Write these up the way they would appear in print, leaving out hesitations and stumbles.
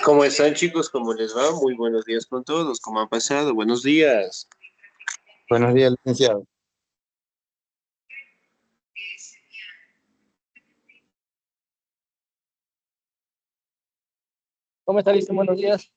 ¿Cómo están, chicos? ¿Cómo les va? Muy buenos días con todos. ¿Cómo han pasado? Buenos días. Buenos días, licenciado. ¿Cómo está, listo? Buenos días.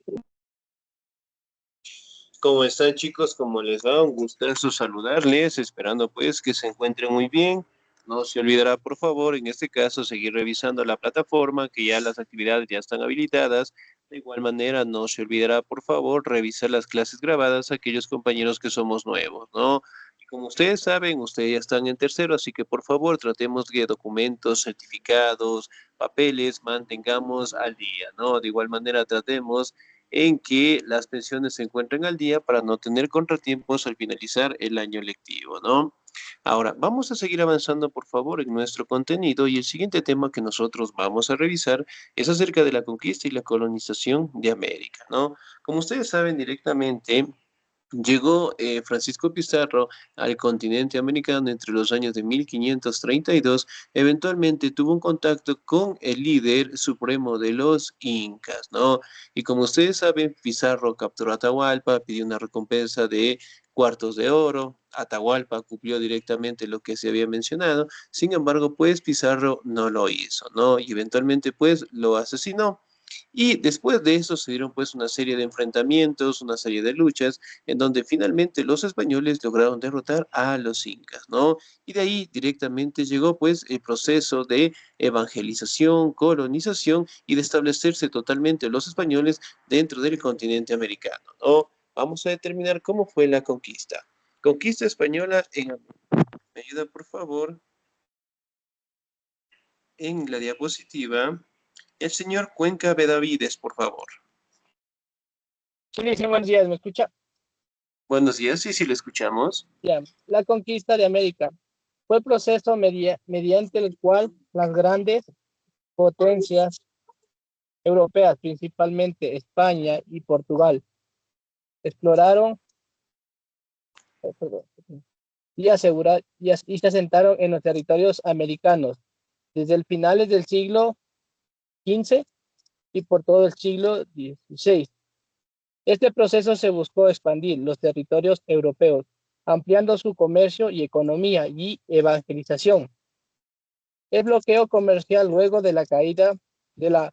¿Cómo están, chicos? ¿Cómo les va? Un gustazo saludarles, esperando pues que se encuentren muy bien. No se olvidará, por favor, en este caso, seguir revisando la plataforma, que ya las actividades ya están habilitadas. De igual manera, no se olvidará, por favor, revisar las clases grabadas a aquellos compañeros que somos nuevos, ¿no? Y como ustedes saben, ustedes ya están en tercero, así que por favor, tratemos de documentos, certificados, papeles, mantengamos al día, ¿no? De igual manera, tratemos en que las pensiones se encuentren al día para no tener contratiempos al finalizar el año lectivo, ¿no? Ahora, vamos a seguir avanzando, por favor, en nuestro contenido y el siguiente tema que nosotros vamos a revisar es acerca de la conquista y la colonización de América, ¿no? Como ustedes saben directamente, llegó Francisco Pizarro al continente americano entre los años de 1532. Eventualmente tuvo un contacto con el líder supremo de los incas, ¿no? Y como ustedes saben, Pizarro capturó Atahualpa, pidió una recompensa de cuartos de oro. Atahualpa cumplió directamente lo que se había mencionado. Sin embargo, pues Pizarro no lo hizo, ¿no? Y eventualmente, pues, lo asesinó. Y después de eso se dieron pues una serie de enfrentamientos, una serie de luchas, en donde finalmente los españoles lograron derrotar a los incas, ¿no? Y de ahí directamente llegó pues el proceso de evangelización, colonización y de establecerse totalmente los españoles dentro del continente americano, ¿no? Vamos a determinar cómo fue la conquista. Conquista española en América. ¿Me ayuda, por favor? En la diapositiva, el señor Cuenca Benavides, por favor. Sí, dice, buenos días, ¿me escucha? Buenos días, sí, sí, lo escuchamos. Ya. La conquista de América fue el proceso mediante el cual las grandes potencias europeas, principalmente España y Portugal, exploraron perdón, y se asentaron en los territorios americanos desde el finales del siglo XV y por todo el siglo XVI. Este proceso se buscó expandir los territorios europeos, ampliando su comercio y economía y evangelización. El bloqueo comercial luego de la caída de la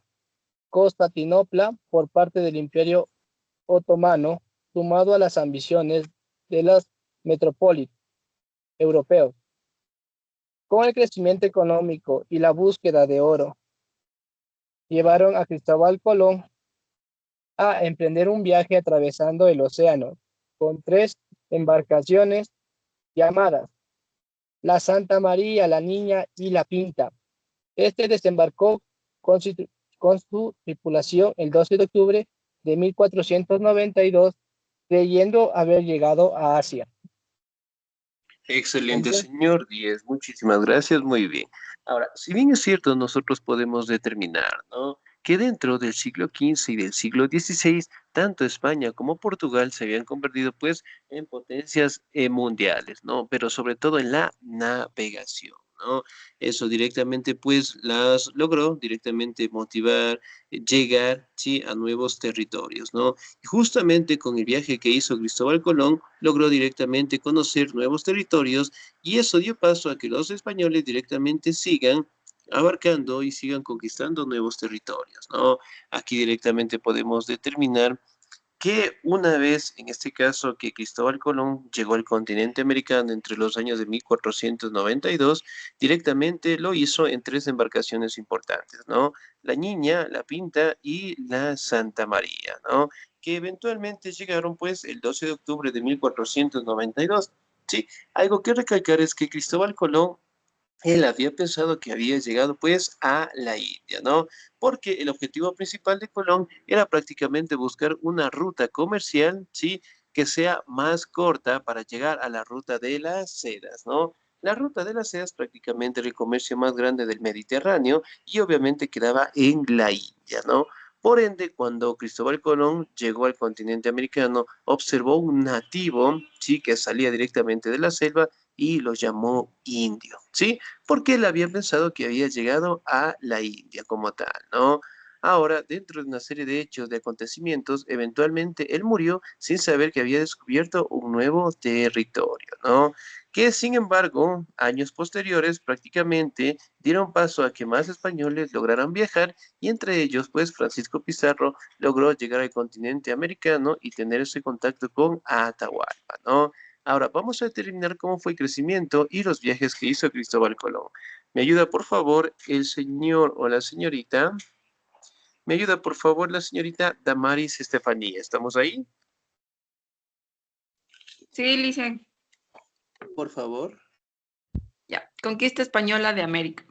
Constantinopla por parte del Imperio Otomano, sumado a las ambiciones de las metrópolis europeos, con el crecimiento económico y la búsqueda de oro, llevaron a Cristóbal Colón a emprender un viaje atravesando el océano con 3 embarcaciones llamadas la Santa María, la Niña y la Pinta. Este desembarcó con su tripulación el 12 de octubre de 1492, creyendo haber llegado a Asia. Excelente, señor Díez. Muchísimas gracias. Muy bien. Ahora, si bien es cierto, nosotros podemos determinar, ¿no?, que dentro del siglo XV y del siglo XVI, tanto España como Portugal se habían convertido, pues, en potencias mundiales, ¿no? Pero sobre todo en la navegación, ¿no? Eso directamente, pues, las logró directamente motivar, llegar, sí, a nuevos territorios, ¿no? Y justamente con el viaje que hizo Cristóbal Colón, logró directamente conocer nuevos territorios y eso dio paso a que los españoles directamente sigan abarcando y sigan conquistando nuevos territorios, ¿no? Aquí directamente podemos determinar que una vez, en este caso, que Cristóbal Colón llegó al continente americano entre los años de 1492, directamente lo hizo en 3 embarcaciones importantes, ¿no? La Niña, la Pinta y la Santa María, ¿no? Que eventualmente llegaron, pues, el 12 de octubre de 1492. Sí, algo que recalcar es que Cristóbal Colón él había pensado que había llegado pues a la India, ¿no? Porque el objetivo principal de Colón era prácticamente buscar una ruta comercial, ¿sí?, que sea más corta para llegar a la ruta de las sedas, ¿no? La ruta de las sedas prácticamente era el comercio más grande del Mediterráneo y obviamente quedaba en la India, ¿no? Por ende, cuando Cristóbal Colón llegó al continente americano, observó un nativo, sí, que salía directamente de la selva y los llamó indio, ¿sí? Porque él había pensado que había llegado a la India como tal, ¿no? Ahora, dentro de una serie de hechos, de acontecimientos, eventualmente él murió sin saber que había descubierto un nuevo territorio, ¿no? Que sin embargo, años posteriores prácticamente dieron paso a que más españoles lograran viajar y entre ellos, pues Francisco Pizarro logró llegar al continente americano y tener ese contacto con Atahualpa, ¿no? Ahora vamos a determinar cómo fue el crecimiento y los viajes que hizo Cristóbal Colón. ¿Me ayuda, por favor, el señor o la señorita? ¿Me ayuda, por favor, la señorita Damaris Estefanía? ¿Estamos ahí? Sí, Licen. Por favor. Ya. Conquista española de América.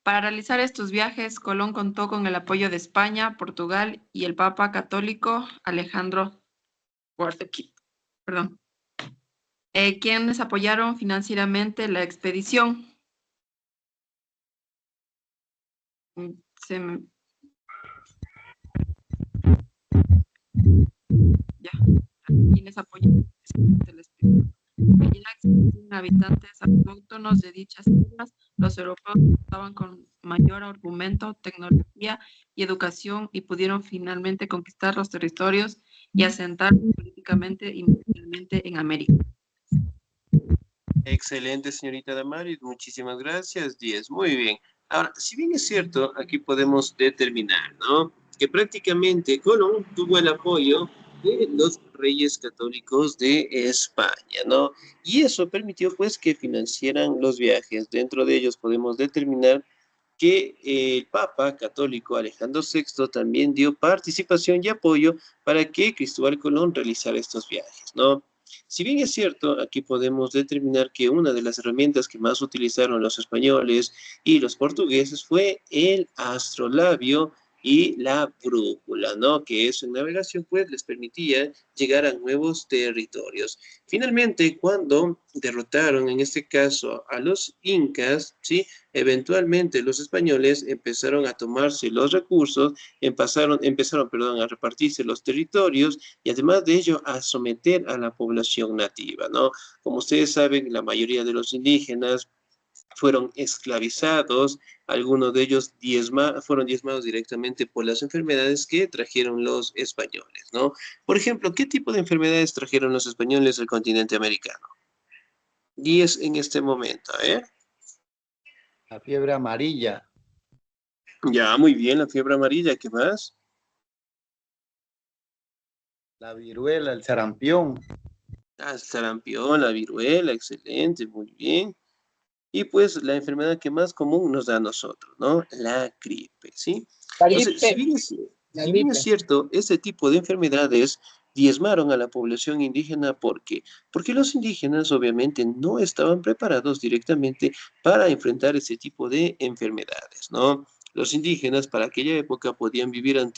Para realizar estos viajes, Colón contó con el apoyo de España, Portugal y el Papa católico Alejandro IV, perdón, quienes apoyaron financieramente la expedición. Se me- Ya. Quienes apoyaron financieramente la expedición. Ya existen habitantes autóctonos de dichas islas, los europeos contaban con mayor argumento, tecnología y educación y pudieron finalmente conquistar los territorios y asentar políticamente y militarmente en América. Excelente, señorita Damaris. Muchísimas gracias. 10. Muy bien. Ahora, si bien es cierto, aquí podemos determinar, ¿no? Que prácticamente Colón tuvo el apoyo de los reyes católicos de España, ¿no? Y eso permitió, pues, que financiaran los viajes. Dentro de ellos podemos determinar que el Papa católico Alejandro VI también dio participación y apoyo para que Cristóbal Colón realizara estos viajes, ¿no? Si bien es cierto, aquí podemos determinar que una de las herramientas que más utilizaron los españoles y los portugueses fue el astrolabio y la brújula, ¿no? Que eso en navegación pues les permitía llegar a nuevos territorios. Finalmente, cuando derrotaron en este caso a los incas, ¿sí? Eventualmente los españoles empezaron a tomarse los recursos, empezaron a repartirse los territorios y además de ello a someter a la población nativa, ¿no? Como ustedes saben, la mayoría de los indígenas fueron esclavizados, algunos de ellos fueron diezmados directamente por las enfermedades que trajeron los españoles, ¿no? Por ejemplo, ¿qué tipo de enfermedades trajeron los españoles al continente americano? 10 en este momento, ¿eh? La fiebre amarilla, Ya, muy bien, la fiebre amarilla, ¿qué más? la viruela, el sarampión, Ah, el sarampión, la viruela, excelente, muy bien. Y pues la enfermedad que más común nos da a nosotros, ¿no? La gripe, ¿sí? La Entonces, si gripe, bien es, la si bien es gripe. cierto, este tipo de enfermedades diezmaron a la población indígena, ¿por qué? Porque los indígenas obviamente no estaban preparados directamente para enfrentar ese tipo de enfermedades, ¿no? Los indígenas para aquella época podían vivir en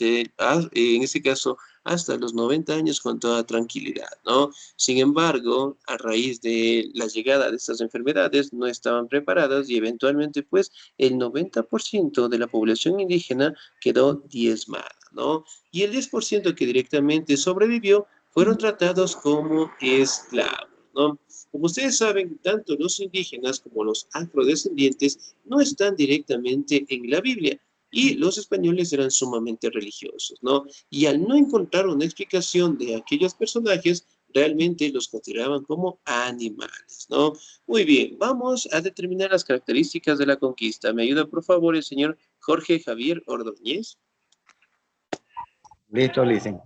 ese caso, hasta los 90 años con toda tranquilidad, ¿no? Sin embargo, a raíz de la llegada de estas enfermedades, no estaban preparadas y eventualmente, pues, el 90% de la población indígena quedó diezmada, ¿no? Y el 10% que directamente sobrevivió fueron tratados como esclavos, ¿no? Como ustedes saben, tanto los indígenas como los afrodescendientes no están directamente en la Biblia y los españoles eran sumamente religiosos, ¿no? Y al no encontrar una explicación de aquellos personajes, realmente los consideraban como animales, ¿no? Muy bien, vamos a determinar las características de la conquista. ¿Me ayuda, por favor, el señor Jorge Javier Ordóñez? listo, dicen.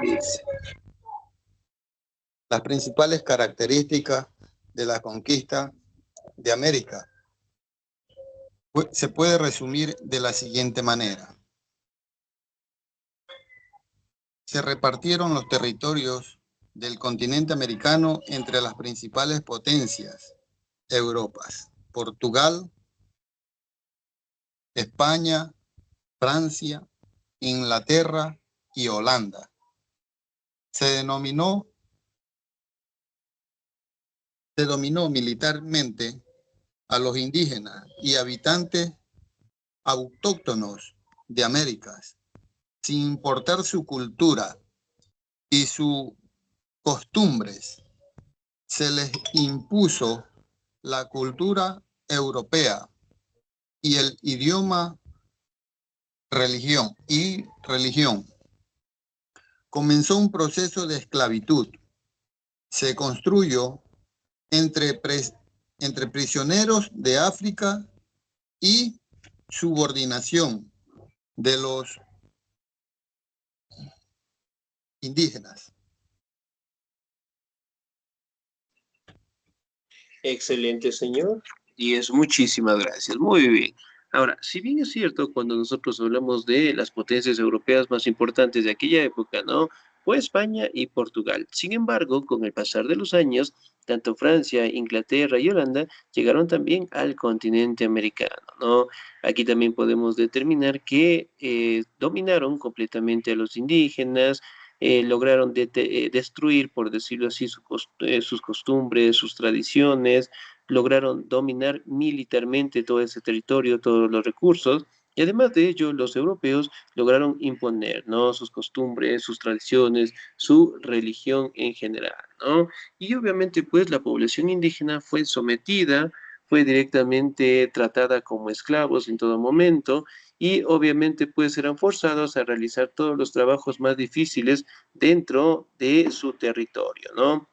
Dice. Las principales características de la conquista de América se puede resumir de la siguiente manera. Se repartieron los territorios del continente americano entre las principales potencias europeas: Portugal, España, Francia, Inglaterra y Holanda. Se dominó militarmente a los indígenas y habitantes autóctonos de Américas, sin importar su cultura, y sus costumbres. Se les impuso la cultura europea y el idioma, religión. Comenzó un proceso de esclavitud. Se construyó entre prisioneros de África y subordinación de los indígenas. Excelente, señor. Y es muchísimas gracias. Muy bien. Ahora, si bien es cierto, cuando nosotros hablamos de las potencias europeas más importantes de aquella época, ¿no? Fue España y Portugal. Sin embargo, con el pasar de los años, tanto Francia, Inglaterra y Holanda llegaron también al continente americano, ¿no? Aquí también podemos determinar que dominaron completamente a los indígenas, lograron destruir, por decirlo así, sus costumbres, sus tradiciones, lograron dominar militarmente todo ese territorio, todos los recursos, y además de ello, los europeos lograron imponer, ¿no? Sus costumbres, sus tradiciones, su religión en general, ¿no? Y obviamente, pues, la población indígena fue sometida, fue directamente tratada como esclavos en todo momento, y obviamente pues eran forzados a realizar todos los trabajos más difíciles dentro de su territorio, ¿no?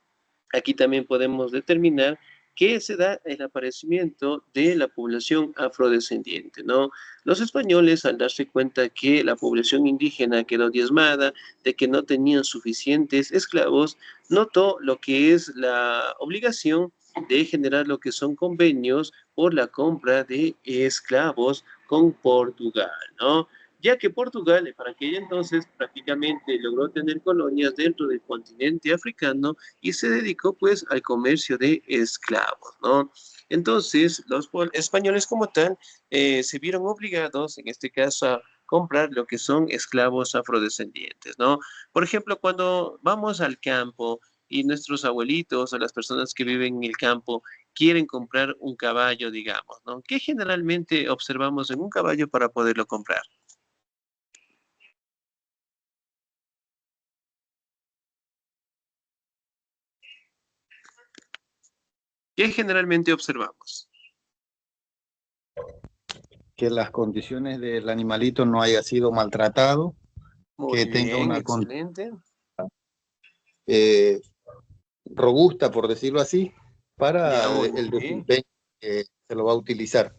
Aquí también podemos determinar que se da el aparecimiento de la población afrodescendiente, ¿no? Los españoles, al darse cuenta que la población indígena quedó diezmada, de que no tenían suficientes esclavos, notó lo que es la obligación de generar lo que son convenios por la compra de esclavos con Portugal, ¿no? Ya que Portugal, para aquel entonces, prácticamente logró tener colonias dentro del continente africano y se dedicó pues al comercio de esclavos, ¿no? Entonces, los españoles como tal se vieron obligados, en este caso, a comprar lo que son esclavos afrodescendientes, ¿no? Por ejemplo, cuando vamos al campo y nuestros abuelitos o las personas que viven en el campo quieren comprar un caballo, digamos, ¿no? ¿Qué generalmente observamos en un caballo para poderlo comprar? ¿Qué generalmente observamos? Que las condiciones del animalito no haya sido maltratado, Muy que tenga bien, una excelente. eh, robusta, por decirlo así, Ya, para muy el bien. desempeño que se lo va a utilizar.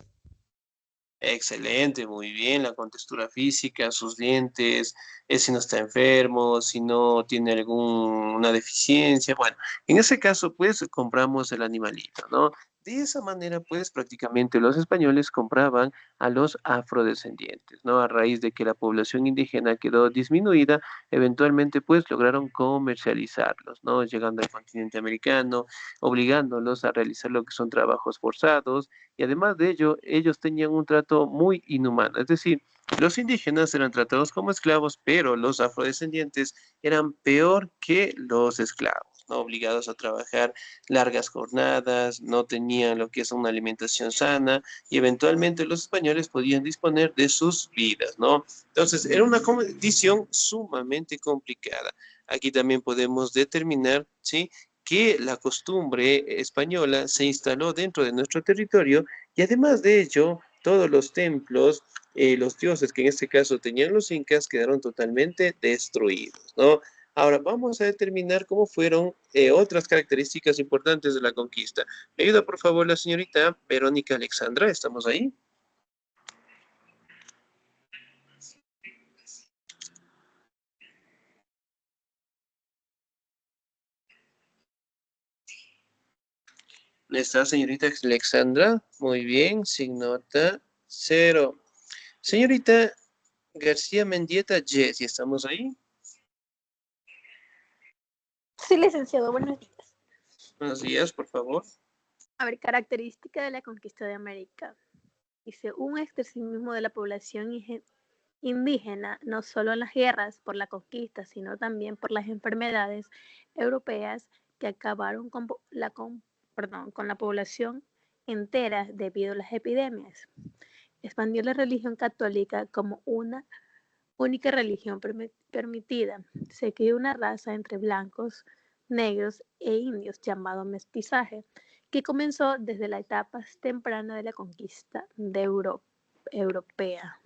Excelente, muy bien. La contextura física, sus dientes, si no está enfermo, si no tiene alguna deficiencia. Bueno, en ese caso, pues compramos el animalito, ¿no? De esa manera, pues prácticamente los españoles compraban a los afrodescendientes, ¿no? A raíz de que la población indígena quedó disminuida, eventualmente, pues lograron comercializarlos, ¿no? Llegando al continente americano, obligándolos a realizar lo que son trabajos forzados y además de ello, ellos tenían un trato muy inhumano. Es decir, los indígenas eran tratados como esclavos, pero los afrodescendientes eran peor que los esclavos, ¿no? Obligados a trabajar largas jornadas, no tenían lo que es una alimentación sana y eventualmente los españoles podían disponer de sus vidas, ¿no? Entonces, era una condición sumamente complicada. Aquí también podemos determinar, ¿sí?, que la costumbre española se instaló dentro de nuestro territorio y además de ello, todos los templos, los dioses que en este caso tenían los incas, quedaron totalmente destruidos, ¿no? Ahora vamos a determinar cómo fueron otras características importantes de la conquista. Me ayuda por favor la señorita Verónica Alexandra, ¿estamos ahí? ¿Está señorita Alexandra? Muy bien, sin nota, 0. Señorita García Mendieta, Jessy, ¿estamos ahí? Sí, licenciado, buenos días. Buenos días, por favor. A ver, característica de la conquista de América. Dice, un exterminismo de la población indígena, no solo en las guerras por la conquista, sino también por las enfermedades europeas que acabaron con la población entera debido a las epidemias. Expandió la religión católica como una única religión permitida. Se creó una raza entre blancos, negros e indios llamado mestizaje, que comenzó desde la etapa temprana de la conquista de europea.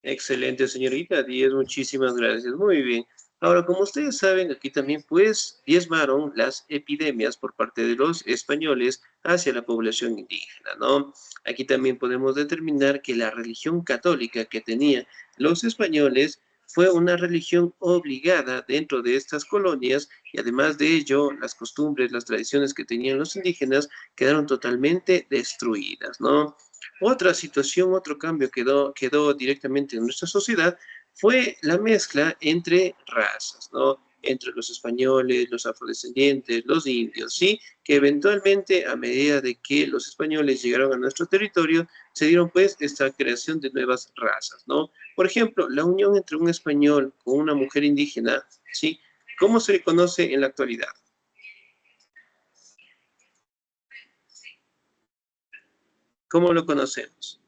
Excelente, señorita Díez, muchísimas gracias. Muy bien. Ahora, como ustedes saben, aquí también pues diezmaron las epidemias por parte de los españoles hacia la población indígena, ¿no? Aquí también podemos determinar que la religión católica que tenían los españoles fue una religión obligada dentro de estas colonias y además de ello, las costumbres, las tradiciones que tenían los indígenas quedaron totalmente destruidas, ¿no? Otra situación, otro cambio quedó directamente en nuestra sociedad fue la mezcla entre razas, ¿no? Entre los españoles, los afrodescendientes, los indios, ¿sí? Que eventualmente, a medida de que los españoles llegaron a nuestro territorio, se dieron pues esta creación de nuevas razas, ¿no? Por ejemplo, la unión entre un español con una mujer indígena, ¿sí? ¿Cómo se le conoce en la actualidad? ¿Cómo lo conocemos?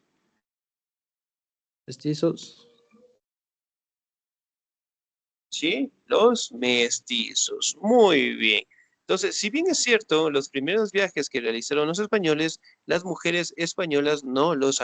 Mestizos. ¿Sí? Los mestizos. Muy bien. Entonces, si bien es cierto, los primeros viajes que realizaron los españoles, las mujeres españolas no las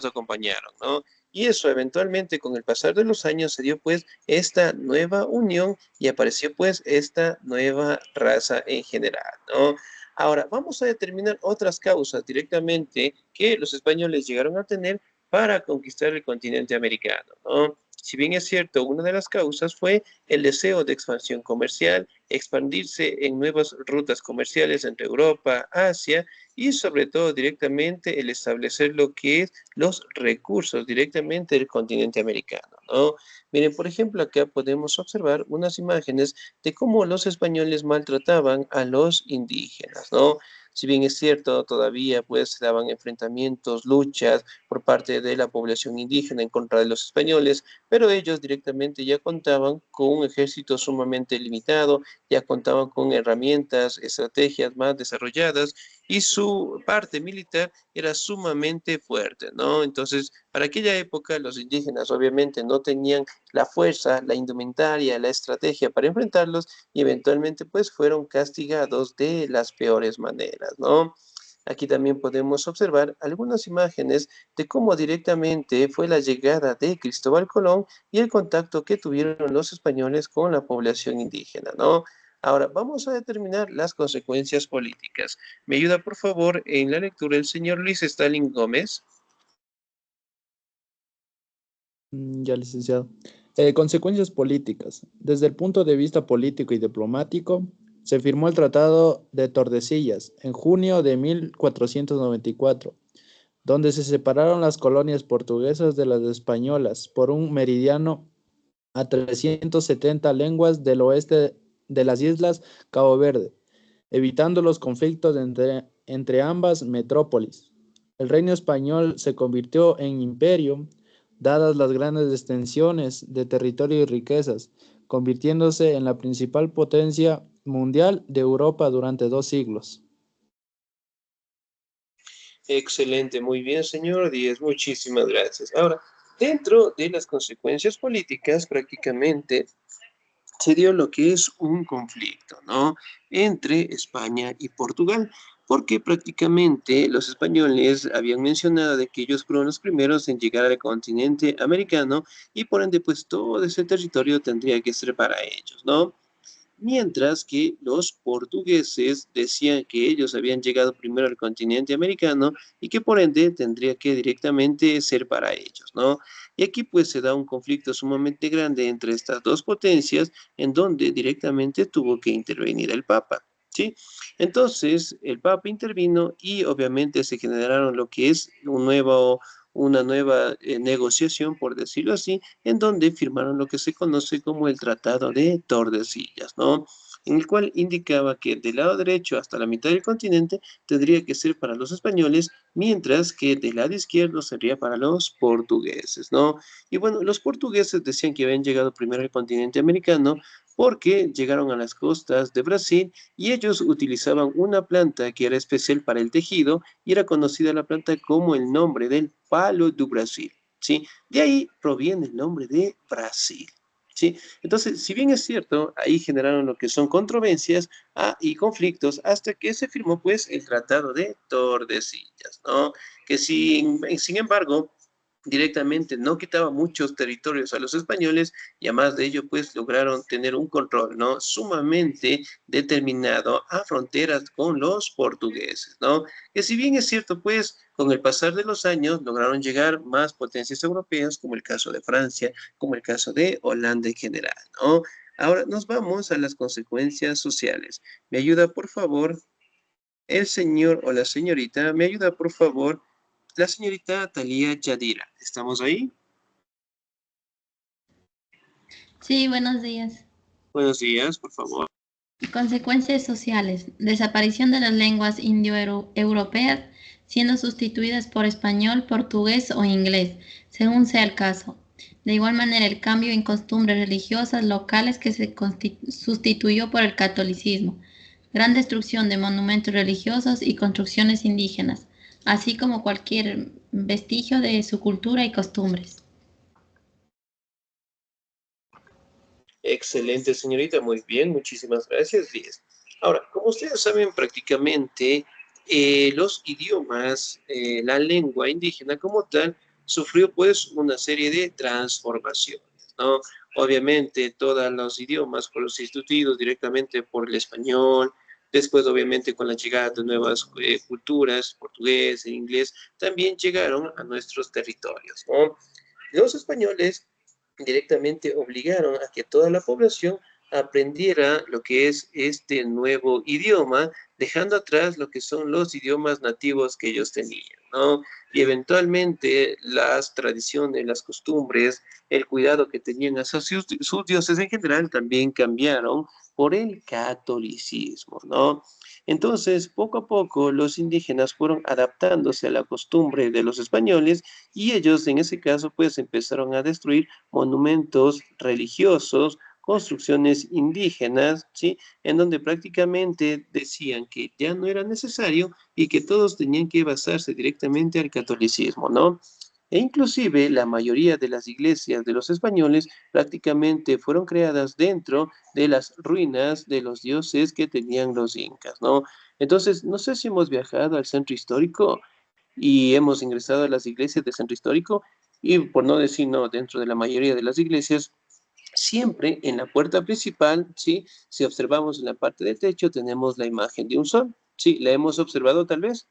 acompañaron, ¿no? Y eso eventualmente con el pasar de los años se dio pues esta nueva unión y apareció pues esta nueva raza en general, ¿no? Ahora, vamos a determinar otras causas directamente que los españoles llegaron a tener para conquistar el continente americano, ¿no? Si bien es cierto, una de las causas fue el deseo de expansión comercial, expandirse en nuevas rutas comerciales entre Europa, Asia y sobre todo directamente el establecer lo que es los recursos directamente del continente americano, ¿no? Miren, por ejemplo, acá podemos observar unas imágenes de cómo los españoles maltrataban a los indígenas, ¿no? Si bien es cierto, todavía pues se daban enfrentamientos, luchas por parte de la población indígena en contra de los españoles, pero ellos directamente ya contaban con un ejército sumamente limitado, ya contaban con herramientas, estrategias más desarrolladas y su parte militar era sumamente fuerte, ¿no? Entonces, para aquella época los indígenas obviamente no tenían la fuerza, la indumentaria, la estrategia para enfrentarlos y eventualmente pues fueron castigados de las peores maneras, ¿no? Aquí también podemos observar algunas imágenes de cómo directamente fue la llegada de Cristóbal Colón y el contacto que tuvieron los españoles con la población indígena, ¿no? Ahora, vamos a determinar las consecuencias políticas. ¿Me ayuda, por favor, en la lectura el señor Luis Stalin Gómez? Ya, licenciado. Consecuencias políticas. Desde el punto de vista político y diplomático, se firmó el Tratado de Tordesillas en junio de 1494, donde se separaron las colonias portuguesas de las españolas por un meridiano a 370 leguas del oeste de las islas Cabo Verde, evitando los conflictos entre ambas metrópolis. El reino español se convirtió en imperio, dadas las grandes extensiones de territorio y riquezas, convirtiéndose en la principal potencia mundial de Europa durante 2 siglos. Excelente, muy bien, señor Díez, muchísimas gracias. Ahora, dentro de las consecuencias políticas, prácticamente se dio lo que es un conflicto, ¿no? Entre España y Portugal, porque prácticamente los españoles habían mencionado de que ellos fueron los primeros en llegar al continente americano y por ende, pues todo ese territorio tendría que ser para ellos, ¿no? Mientras que los portugueses decían que ellos habían llegado primero al continente americano y que por ende tendría que directamente ser para ellos, ¿no? Y aquí pues se da un conflicto sumamente grande entre estas dos potencias en donde directamente tuvo que intervenir el Papa, ¿sí? Entonces el Papa intervino y obviamente se generaron lo que es una nueva negociación, por decirlo así, en donde firmaron lo que se conoce como el Tratado de Tordesillas, ¿no? En el cual indicaba que del lado derecho hasta la mitad del continente tendría que ser para los españoles, mientras que del lado izquierdo sería para los portugueses, ¿no? Y bueno, los portugueses decían que habían llegado primero al continente americano porque llegaron a las costas de Brasil y ellos utilizaban una planta que era especial para el tejido y era conocida la planta como el nombre del palo do Brasil. ¿sí? De ahí proviene el nombre de Brasil. ¿Sí? Entonces, si bien es cierto, ahí generaron lo que son controversias y conflictos hasta que se firmó pues el Tratado de Tordesillas, ¿no? Que sin embargo, directamente no quitaba muchos territorios a los españoles y además de ello pues lograron tener un control, ¿no? Sumamente determinado a fronteras con los portugueses, ¿no? Que si bien es cierto pues con el pasar de los años lograron llegar más potencias europeas como el caso de Francia, como el caso de Holanda en general, ¿no? Ahora nos vamos a las consecuencias sociales. ¿Me ayuda por favor el señor o la señorita? ¿Me ayuda por favor la señorita Talía Yadira? ¿Estamos ahí? Sí, buenos días. Buenos días, por favor. Consecuencias sociales. Desaparición de las lenguas indoeuropeas siendo sustituidas por español, portugués o inglés, según sea el caso. De igual manera, el cambio en costumbres religiosas locales que se sustituyó por el catolicismo. Gran destrucción de monumentos religiosos y construcciones indígenas, así como cualquier vestigio de su cultura y costumbres. Excelente, señorita, muy bien, muchísimas gracias. 10. Ahora, como ustedes saben, prácticamente los idiomas, la lengua indígena como tal, sufrió pues una serie de transformaciones, ¿no? Obviamente, todos los idiomas fueron sustituidos directamente por el español, después obviamente con la llegada de nuevas culturas, portugués e inglés, también llegaron a nuestros territorios, ¿no? Los españoles directamente obligaron a que toda la población aprendiera lo que es este nuevo idioma, dejando atrás lo que son los idiomas nativos que ellos tenían, ¿no? Y eventualmente las tradiciones, las costumbres, el cuidado que tenían hacia sus dioses en general también cambiaron por el catolicismo, ¿no? Entonces, poco a poco, los indígenas fueron adaptándose a la costumbre de los españoles y ellos, en ese caso, pues empezaron a destruir monumentos religiosos, construcciones indígenas, ¿sí? En donde prácticamente decían que ya no era necesario y que todos tenían que basarse directamente al catolicismo, ¿no? E inclusive la mayoría de las iglesias de los españoles prácticamente fueron creadas dentro de las ruinas de los dioses que tenían los incas, ¿no? Entonces, no sé si hemos viajado al centro histórico y hemos ingresado a las iglesias del centro histórico y por no decir no, dentro de la mayoría de las iglesias, siempre en la puerta principal, ¿sí? Si observamos en la parte del techo, tenemos la imagen de un sol, ¿sí? ¿La hemos observado tal vez?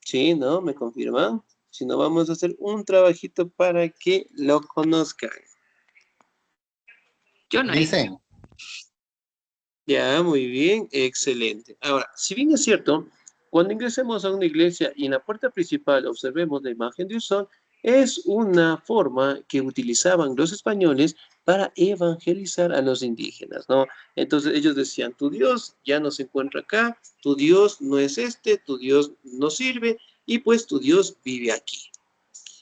Sí, ¿no? ¿Me confirman? Si no, vamos a hacer un trabajito para que lo conozcan. Yo no he ido. Dicen, Ya, muy bien, excelente. Ahora, si bien es cierto, cuando ingresemos a una iglesia y en la puerta principal observemos la imagen de un sol, es una forma que utilizaban los españoles para evangelizar a los indígenas, ¿no? Entonces ellos decían, tu Dios ya no se encuentra acá, tu Dios no es este, tu Dios no sirve y pues tu Dios vive aquí.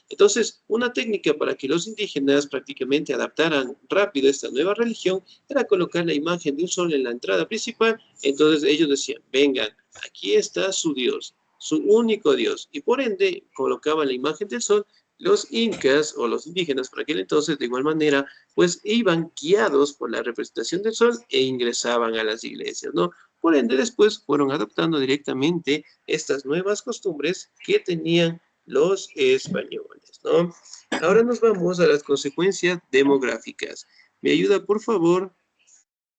Entonces, una técnica para que los indígenas prácticamente adaptaran rápido esta nueva religión era colocar la imagen de un sol en la entrada principal. Entonces ellos decían, vengan, aquí está su Dios, su único Dios. Y por ende colocaban la imagen del sol. Los incas o los indígenas por aquel entonces, de igual manera, pues iban guiados por la representación del sol e ingresaban a las iglesias, ¿no? Por ende, después fueron adoptando directamente estas nuevas costumbres que tenían los españoles, ¿no? Ahora nos vamos a las consecuencias demográficas. ¿Me ayuda, por favor,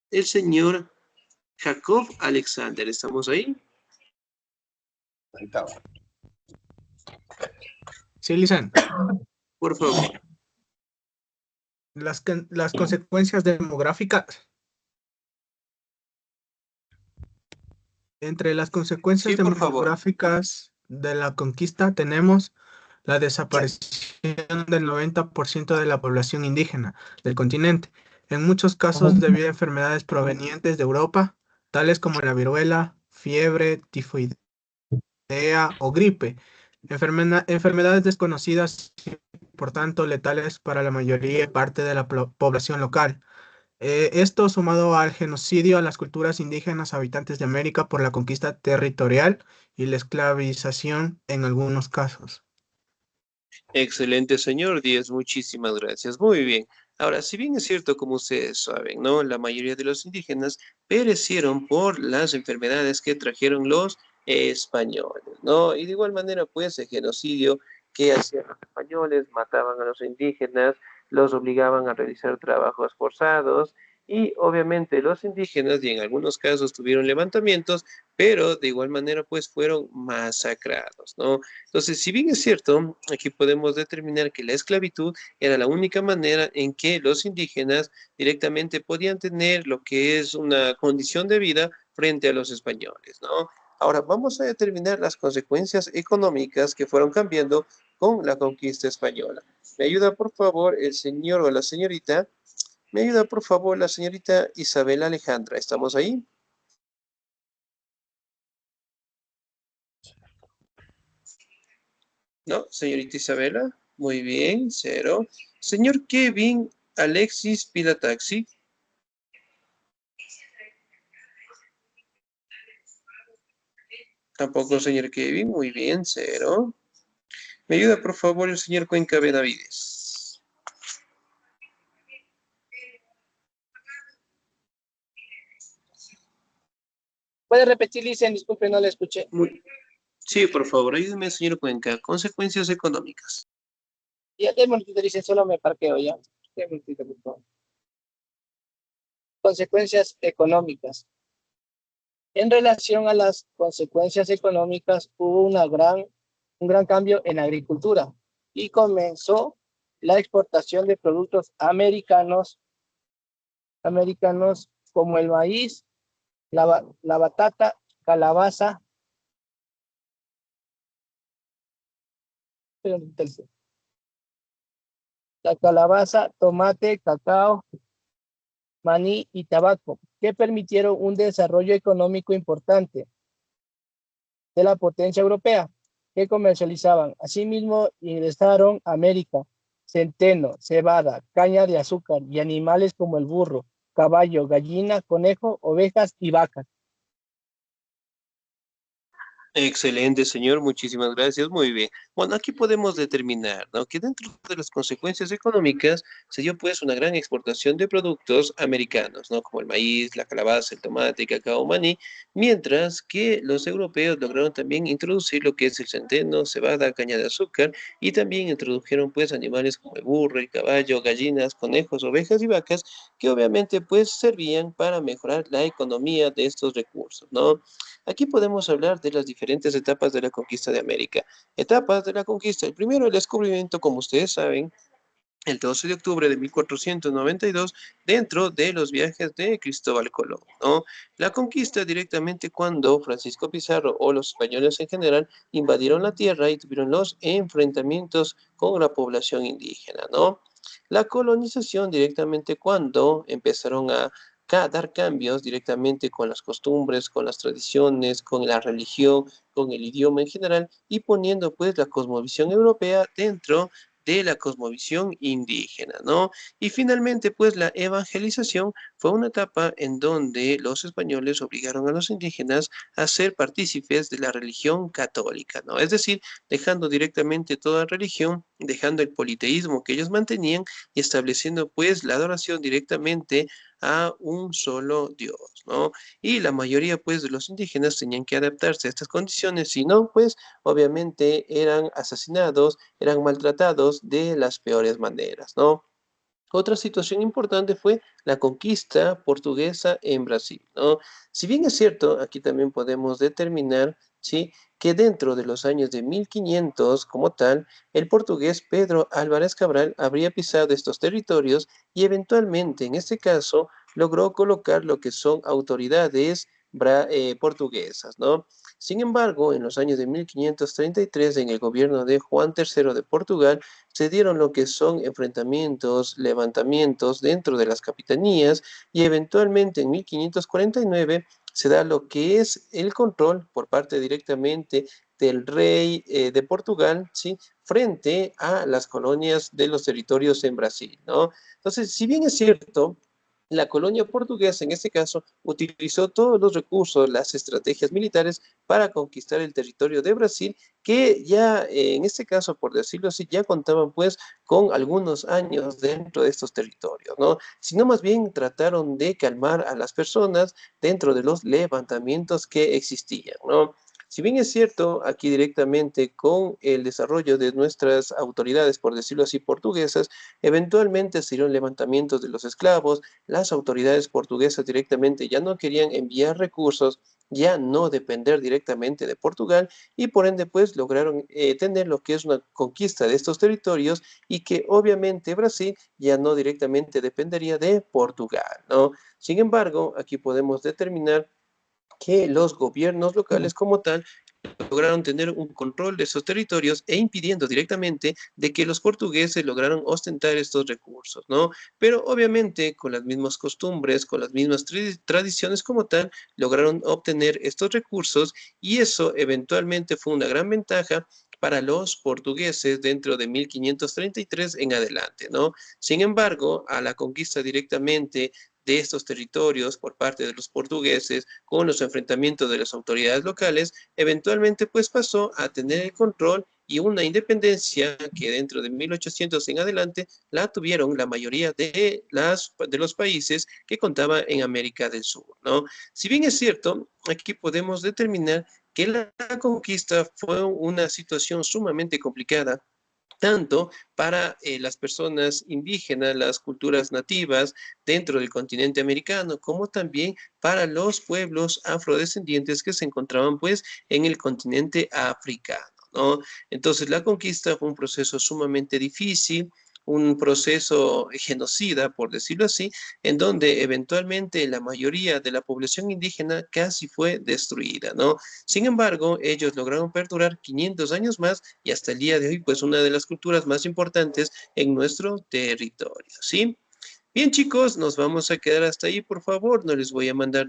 el señor Jacob Alexander? ¿Estamos ahí? ahí estaba. Sí, Lisan. Por favor. Las consecuencias demográficas. Entre las consecuencias Sí, por favor. demográficas de la conquista tenemos la desaparición del 90% de la población indígena del continente, en muchos casos debido a enfermedades provenientes de Europa, tales como la viruela, fiebre, tifoidea o gripe, enfermedades desconocidas y por tanto letales para la mayoría parte de la población local. Esto sumado al genocidio a las culturas indígenas habitantes de América por la conquista territorial y la esclavización en algunos casos. Excelente, señor Díaz, muchísimas gracias. Muy bien. Ahora, si bien es cierto, como ustedes saben, ¿no? La mayoría de los indígenas perecieron por las enfermedades que trajeron los españoles, ¿no? Y de igual manera, pues, el genocidio que hacían los españoles, mataban a los indígenas, los obligaban a realizar trabajos forzados y obviamente los indígenas, y en algunos casos tuvieron levantamientos, pero de igual manera, pues, fueron masacrados, ¿no? Entonces, si bien es cierto, aquí podemos determinar que la esclavitud era la única manera en que los indígenas directamente podían tener lo que es una condición de vida frente a los españoles, ¿no? Ahora, vamos a determinar las consecuencias económicas que fueron cambiando con la conquista española. ¿Me ayuda, por favor, el señor o la señorita? ¿Me ayuda, por favor, la señorita Isabel Alejandra? ¿Estamos ahí? No, señorita Isabela. Muy bien, cero. Señor Kevin Alexis Pilataxi. Tampoco, señor Kevin. Muy bien, cero. ¿Me ayuda, por favor, el señor Cuenca Benavides? ¿Puede repetir, Licen? Disculpe, no le escuché. Sí, por favor, ayúdeme, señor Cuenca. Consecuencias económicas. Ya, de momentito, Licen, solo me parqueo ya. De momentito, por favor. Consecuencias económicas. En relación a las consecuencias económicas, hubo un gran cambio en agricultura y comenzó la exportación de productos americanos como el maíz, la batata, calabaza, la calabaza, tomate, cacao, maní y tabaco, que permitieron un desarrollo económico importante de la potencia europea que comercializaban. Asimismo, ingresaron a América centeno, cebada, caña de azúcar y animales como el burro, caballo, gallina, conejo, ovejas y vacas. Excelente, señor. Muchísimas gracias. Muy bien. Bueno, aquí podemos determinar, ¿no? Que dentro de las consecuencias económicas se dio pues una gran exportación de productos americanos, ¿no? Como el maíz, la calabaza, el tomate, cacao, maní, mientras que los europeos lograron también introducir lo que es el centeno, cebada, caña de azúcar y también introdujeron pues animales como el burro, el caballo, gallinas, conejos, ovejas y vacas que obviamente pues servían para mejorar la economía de estos recursos, ¿no? Aquí podemos hablar de las diferentes etapas de la conquista de América. Etapas de la conquista. El primero, el descubrimiento, como ustedes saben, el 12 de octubre de 1492, dentro de los viajes de Cristóbal Colón, ¿no? La conquista directamente cuando Francisco Pizarro o los españoles en general invadieron la tierra y tuvieron los enfrentamientos con la población indígena, ¿no? La colonización directamente cuando empezaron a dar cambios directamente con las costumbres, con las tradiciones, con la religión, con el idioma en general y poniendo pues la cosmovisión europea dentro de la cosmovisión indígena, ¿no? Y finalmente, pues la evangelización fue una etapa en donde los españoles obligaron a los indígenas a ser partícipes de la religión católica, ¿no? Es decir, dejando directamente toda religión, dejando el politeísmo que ellos mantenían y estableciendo pues la adoración directamente a un solo Dios, ¿no? Y la mayoría pues de los indígenas tenían que adaptarse a estas condiciones, si no, pues obviamente eran asesinados, eran maltratados de las peores maneras, ¿no? Otra situación importante fue la conquista portuguesa en Brasil, ¿no? Si bien es cierto, aquí también podemos determinar, ¿sí? Que dentro de los años de 1500, como tal, el portugués Pedro Álvarez Cabral habría pisado estos territorios y eventualmente, en este caso, logró colocar lo que son autoridades portuguesas, ¿no? Sin embargo, en los años de 1533, en el gobierno de Juan III de Portugal, se dieron lo que son enfrentamientos, levantamientos dentro de las capitanías y eventualmente en 1549 se da lo que es el control por parte directamente del rey de Portugal, ¿sí? Frente a las colonias de los territorios en Brasil, ¿no? Entonces, si bien es cierto, la colonia portuguesa, en este caso, utilizó todos los recursos, las estrategias militares para conquistar el territorio de Brasil, que ya, en este caso, por decirlo así, ya contaban pues con algunos años dentro de estos territorios, ¿no? Sino más bien trataron de calmar a las personas dentro de los levantamientos que existían, ¿no? Si bien es cierto, aquí directamente con el desarrollo de nuestras autoridades, por decirlo así, portuguesas, eventualmente se dieron levantamientos de los esclavos, las autoridades portuguesas directamente ya no querían enviar recursos, ya no depender directamente de Portugal y por ende pues lograron tener lo que es una conquista de estos territorios y que obviamente Brasil ya no directamente dependería de Portugal, ¿no? Sin embargo, aquí podemos determinar que los gobiernos locales como tal lograron tener un control de esos territorios e impidiendo directamente de que los portugueses lograran ostentar estos recursos, ¿no? Pero obviamente con las mismas costumbres, con las mismas tradiciones como tal, lograron obtener estos recursos y eso eventualmente fue una gran ventaja para los portugueses dentro de 1533 en adelante, ¿no? Sin embargo, a la conquista directamente de estos territorios por parte de los portugueses con los enfrentamientos de las autoridades locales, eventualmente pues pasó a tener el control y una independencia que dentro de 1800 en adelante la tuvieron la mayoría de los países que contaban en América del Sur, ¿no? Si bien es cierto, aquí podemos determinar que la conquista fue una situación sumamente complicada, tanto para las personas indígenas, las culturas nativas dentro del continente americano, como también para los pueblos afrodescendientes que se encontraban pues en el continente africano, ¿no? Entonces la conquista fue un proceso sumamente difícil, un proceso genocida, por decirlo así, en donde eventualmente la mayoría de la población indígena casi fue destruida, ¿no? Sin embargo, ellos lograron perdurar 500 años más y hasta el día de hoy, pues una de las culturas más importantes en nuestro territorio, ¿sí? Bien, chicos, nos vamos a quedar hasta ahí, por favor, no les voy a mandar